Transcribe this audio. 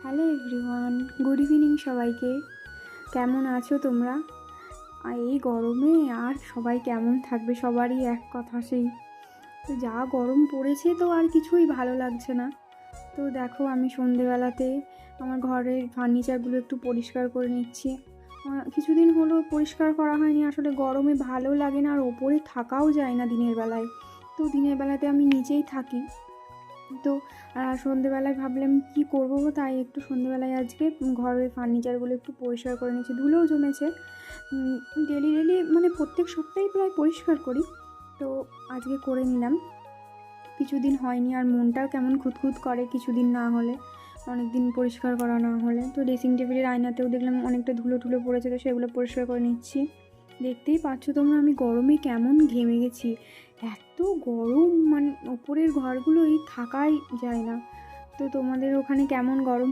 Hello everyone, good evening সবাইকে। কেমন আছো তোমরা? আর এই গরমে আর সবাই কেমন থাকবে, সবারই এক কথা সেই। তো যা গরম পড়েছে তো আর কিছুই ভালো লাগছে না। তো দেখো আমি সন্ধেবেলাতে আমার ঘরের ফার্নিচারগুলো একটু পরিষ্কার করে নিচ্ছি। কিছুদিন হলো পরিষ্কার করা হয়নি, আসলে গরমে ভালো লাগে না আর ওপরে থাকাও যায় না দিনের বেলায়। তো দিনের বেলাতে আমি নিচেই থাকি। তো সন্ধেবেলায় ভাবলাম কি করবো, তাই একটু সন্ধেবেলায় আজকে ঘরের ফার্নিচারগুলো একটু পরিষ্কার করে নিচ্ছি। ধুলোও জমেছে। ডেলি ডেলি মানে প্রত্যেক সপ্তাহেই প্রায় পরিষ্কার করি, তো আজকে করে নিলাম। কিছুদিন হয়নি আর মনটাও কেমন খুঁতখুত করে কিছুদিন না হলে, অনেক দিন পরিষ্কার করা না হলে। তো ড্রেসিং টেবিলের আয়নাতেও দেখলাম অনেকটা ধুলো টুলো পড়েছে, তো সেগুলো পরিষ্কার করে নিচ্ছি। দেখতেই পাচ্ছ তোমরা আমি গরমে কেমন ঘেমে গেছি। এত গরম, মানে ওপরের ঘরগুলোই থাকাই যায় না। তো তোমাদের ওখানে কেমন গরম